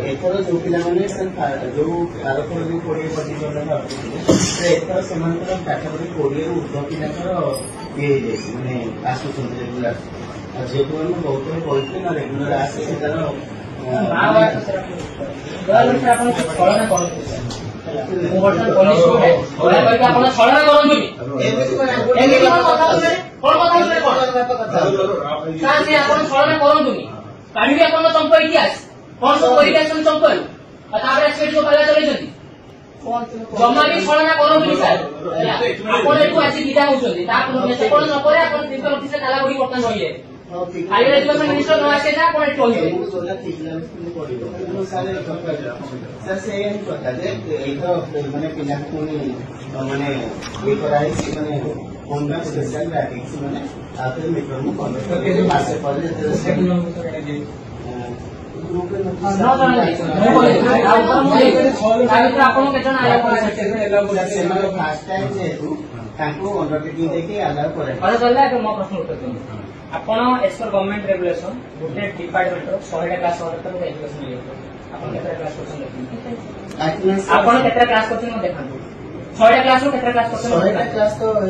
एथर जो पिला जो आरथर जो 20 प्रतिशत एथर से पाठापढ़ी 20 ऊर्ध पिला ये मानने आसुँच रेगुलार झील को बहुत कहते ना रेगुलार आसे चंप इतिहास कौन सब चंप जमा भी छलना करंतु सर आपण एठू आसी विदा होउछन्ती ता कौन न करे आपण प्रिंसिपल ऑफिस काला बडी वर्तन होइए हायर एजुकेशन मिनिस्टर न आसे ना आपण एठू होइए सर से ये पता जे एतो माने पिला कोनी माने ये कराई माने कोन स्पेशल ग्राफिक्स माने आपे मीटर मु कन्वर्ट करके मासे पहिले गवर्नमेंट रेगुलेशन गोटे डिपार्टमेंट 100 क्लास क्लास देखा 6 क्लास क्लास तो तो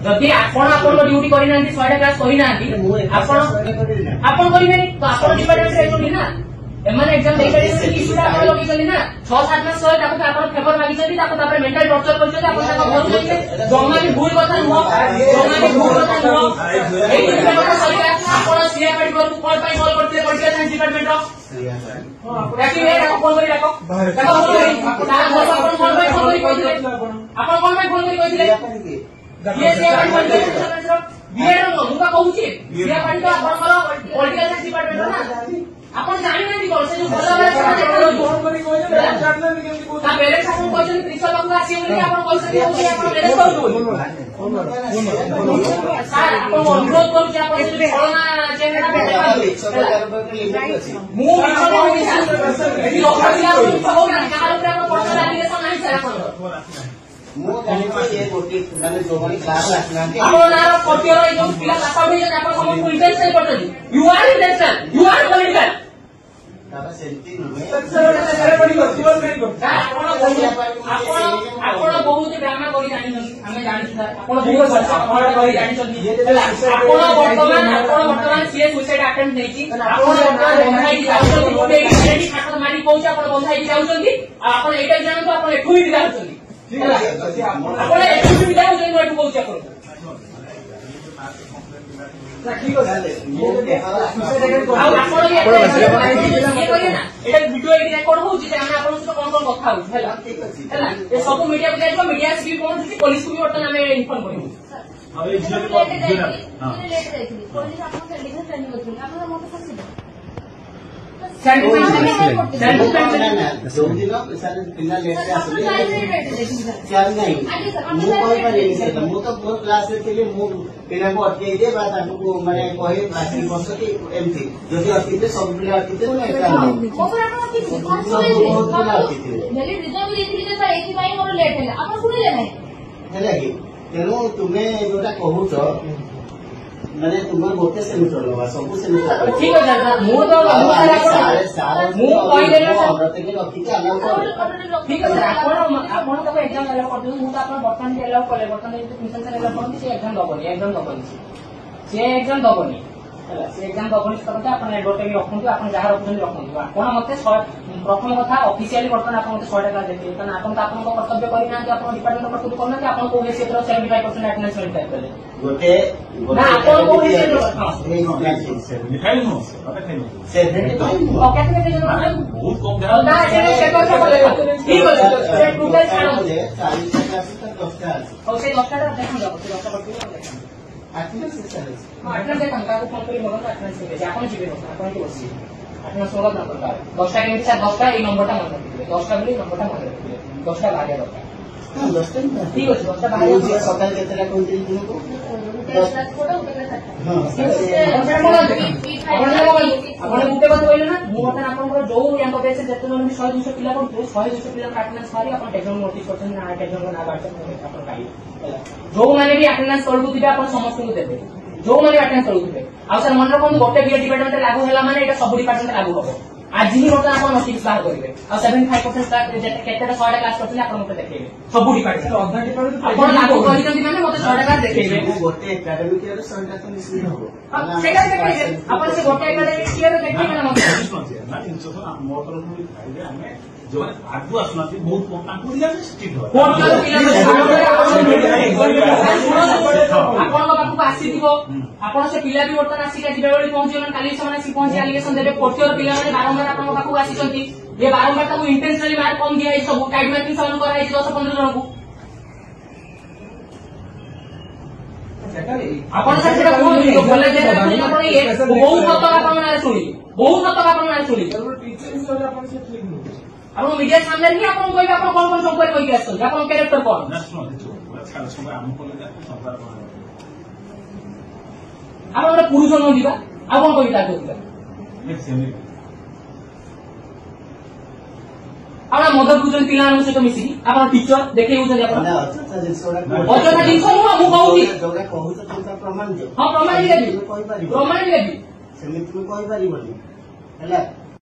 जदि आपण ड्यूटी करना 6 क्लास करना डिपार्टमेंट ना एमने एग्जाम दे पारे इश्यूटा आपण लगी ना 6-7 मास सय ताको आपण फेवर मागी चली ताको तापर मेंटल टॉर्चर करछे आपण ताको घर जाइए जमा भी भूल कथा न एई डिपार्टमेंट सरकार आपण सीए पार्टी को कॉल पाई कॉल करते पॉलिटिकल साइंस डिपार्टमेंट राखी रे फोन करी राखो ताको आपण फोन पाई फोन करी कहिले आपण कोन पाई फोन करी कहिले ये सीए पार्टी बीएड नो मुका कहूची सीए पार्टी तो आपण पॉलिटिकल साइंस डिपार्टमेंट ना आपण जानि नै कोन से जो भला वाला फोन करी कोइ ता पेरेंट्स आपण क्वेश्चन प्रिंसिपल बाबू आसी बोली आपण कॉल से होई आपण पेरेंट्स करू सर आपण अनुरोध करू जे आपण से कोरोना चेहरा बेटे मु विचार होई सर एठी लोकडिया हो ना कार ऊपर आपण क्वेश्चन एप्लीकेशन नाही सर आपण मु जानि ये गोटी माने जो माने क्लास आसना आपण नार पटियर जो पिला कापा होई आपण हम इंटेंस नहीं करते you are intention you are political दादा सेंटी नुहे सर बड़ी वर्चुअल नहीं करता आपण बहुत ड्रामा करी जानि हमें जानि सर आपण बहुत आपण करी जानि आपण वर्तमान सीए सुसाइड अटेम्प्ट नेकी आपण बंधाई जाउछन्ती गोटे एडी खाटर मारी पहुंच आपण बंधाई जाउछन्ती आपण एटा जानतो आपण एठू ही जाउछन्ती आपण एठू ही जाउछन्ती एठू पहुंच आपण ठीक हो जाले आपण ये करिए ना एटा वीडियो एडी रेकॉर्ड होउची जे हम आपण से कोन कोन कथा होउची हैला हैला ए सब मीडिया को जाइबो मीडिया से भी कोन पुलिस को भी वर्तन हमें इन्फॉर्म करियो अब ए जे लेट जाइथि पुलिस आपण से लिखत नहीं होती आपण मत फसी पिला को अटके दे बात आपको माने कहे बाकी वर्ष की एमथी जदी अतिते सब पिला अतिते न एका ओपर आपण अतिते नेली रिजर्व देथि जे सर एथि पाई मोर लेट हैला आपण सुनिले नै हैला कि तेनो तुमे जोटा कहूछ माने तुम गोटे सेमिस्टर लवा सब सेमिस्टर ठीक है सर मु तो मु कहि देले अनुमति के रखि के अलाउ कर ठीक है सर आपण तो एग्जाम अलाउ कर दउ मु तो आपण बर्तन के अलाउ करे बर्तन जे मिशन से अलाउ करन से एग्जाम दबनी से एग्जाम दबनी हैला से एग्जाम दबनी करते आपण एडवर्ट भी रखन आपण जहा रखन रखन आपण मते प्रथम कथा ऑफिशियली बर्तन आपण मते 100 टका देते कारण आपण तो आपण कर्तव्य करि ना कि आपण डिपार्टमेंट कर्तव्य करना कि आपण को क्षेत्र 75% अटेंडेंस मिलता है गोटे ना आपण को क्षेत्र हां लिखाई नो अबे खाई से ओके केते जन बहुत कम ना से क्षेत्र से बोले ठीक है से टोटल 40 क्लास तक 10 टा और से 10 टा देखन जाओ 10 टा ଆଟେଣ୍ଡାନ୍ସ ଚାଲିଛି। ଆଟେଣ୍ଡାନ୍ସ ଟଙ୍କା କୁ ଫୋନ କରି ମଗନ୍ତୁ ଆଟେଣ୍ଡାନ୍ସ ହେଇଯାଇଛି। ଆପଣ ଯିବେ ଆପଣ ଏଠି ବସିବେ ଆଟେଣ୍ଡାନ୍ସ ମଗନ୍ତୁ ନମ୍ବର ଟା 10ଟା କେମିତି ସାର୍ 10ଟା ଏଇ ନମ୍ବରଟା ମନେ ରଖିଥିବେ 10ଟା ବୋଲି ନମ୍ବରଟା ମନେ ରଖିଥିବେ 10ଟା ବାହାରିବା ଦରକାର। ହଁ 10ଟା ଠିକ ଅଛି 10ଟା ବାହାରିବା ସକାଳେ କେତେଟା କହିଥିଲି ଦିନକୁ ଆପଣ ଗୋଟେ କଥା କହିଲେ ନା ମୁଁ ବର୍ତ୍ତମାନ ଆପଣଙ୍କର ଯୋଉ ୟାଙ୍କ ବେଚରେ ଯେତେ ଜଣ ବି 100-200 ପିଲା ପଢୁଥିବେ 100-200 ପିଲାଙ୍କ ଆଟେଣ୍ଡାନ୍ସ ବାହାରି ଆପଣ କେତେ ଜଣ ନୋଟିସ୍ କରିଛନ୍ତି ନା କେତେ ଜଣଙ୍କ ନାଁ ବାହାରିଛନ୍ତି ଆପଣ ପାଇବେ ଯୋଉମାନେ ବି ଆଟେଣ୍ଡାନ୍ସ ତଳକୁ ଥିବେ ଆପଣ ସମସ୍ତଙ୍କୁ ଦେବେ ଯୋଉମାନେ ବି ଆଟେଣ୍ଡାନ୍ସ ତଳକୁ ଥିବେ। ଆଉ ସାର୍ ମନେ ରଖନ୍ତୁ ଗୋଟେ ବିଏ ଡିପାର୍ଟମେଣ୍ଟ ଲାଗୁ ହେଲା ମାନେ ଏଇଟା ସବୁ ଡିପାର୍ଟମେଣ୍ଟ ଲାଗୁ ହବ। ଆଜି ହିଁ ବର୍ତ୍ତମାନ ଆପଣ ନୋଟିସ୍ ବାହାର କରିବେ ଆଉ 75% କେତେଟା 100ଟା କ୍ଲାସ କରୁଛନ୍ତି ଆପଣ ମତେ ଦେଖେଇବେ ସବୁ ଡିପାର୍ଟମେଣ୍ଟ ଆପଣ ଲାଗୁ କରିଛନ୍ତି ମାନେ ମତେ 100ଟା କ୍ଲାସ ଦେଖେଇବେ। ଗୋଟେ ଏକାଡେମିକ୍ ଇୟର 100ଟା ତ ନିଶ୍ଚିତ ହବ ସେଇଟା ଦେଖେଇବେ ଆପଣ ସେ ଗୋଟେ ଏକାଡେମିକ୍ ଇୟର ଦେଖେଇବେ ନା ମତେ ମୋ ତରଫରୁ ଆମେ ଯୋଉମାନେ ଆଗୁ ଆସୁନାହାନ୍ତି ବହୁତ ତାଙ୍କୁ ଦିଆଯାଏ ଷ୍ଟ୍ରିକ୍ଟ ହବ। ଆପଣଙ୍କ ପାଖକୁ ଆସିଥିବ ଆପଣ ସେ ପିଲା ବି ବର୍ତ୍ତମାନ ଆସିକି ଯିବେ ଭଳି ପହଞ୍ଚିବେ ମାନେ କାଲି ସେମାନେ ଆସିକି ପହଞ୍ଚି ଆଲିଗେସନ ଦେବେ ପୋର୍ଟିଅର ପିଲାମାନେ ବାରମ୍ବାର ଆପଣଙ୍କ ପାଖକୁ ଆସିଛନ୍ତି ଏ ବାରମ୍ବାର ତାକୁ ଇଣ୍ଟେନସନାଲି ମାର୍କ କମ ଦିଆଯାଇଛି ସବୁ ଟାଇମ୍ ମାର୍କିଂ ସେମାନଙ୍କୁ କରାଯାଇଛି 10-15 ଜଣଙ୍କୁ ଆପଣ ସାର୍ ସେଟା କୁହନ୍ତୁ କଲେଜରେ ଆପଣ ବହୁତ ସତକ ଆପଣଙ୍କ ନାଁରେ ଶୁଣିଲି ବହୁତ ସତକ ଆପଣଙ୍କ ନାଁରେ ଶୁଣିଲି ଆପଣ ମିଡିଆ ସାମ୍ନାରେ ହିଁ ଆପଣ କହିବେ ଆପଣ କଣ କଣ ସମ୍ପର୍କ କହିକି ଆସୁଛନ୍ତି ଆପଣଙ୍କ କ୍ୟାରେକ୍ଟର କଣ ଆମେ ଗୋଟେ ପୁରୁଷ ନ ଯିବା ଆଉ କଣ କହିବି ତାକୁ ଆପଣ ମଦ ପିଉଛନ୍ତି ପିଲାମାନଙ୍କ ସହିତ ମିଶିକି ଆପଣ ଟିଚର ଦେଖେଇ ଦଉଛନ୍ତି ଆପଣ ଅଯଥା ଜିନିଷ ନୁହଁ ମୁଁ କହୁଛି ପ୍ରମାଣ ଦିଅ ହଁ ପ୍ରମାଣ ବି ଦେବି ପ୍ରମାଣ ବି ଦେବି ସେମିତି କହିପାରିବନି ହେଲା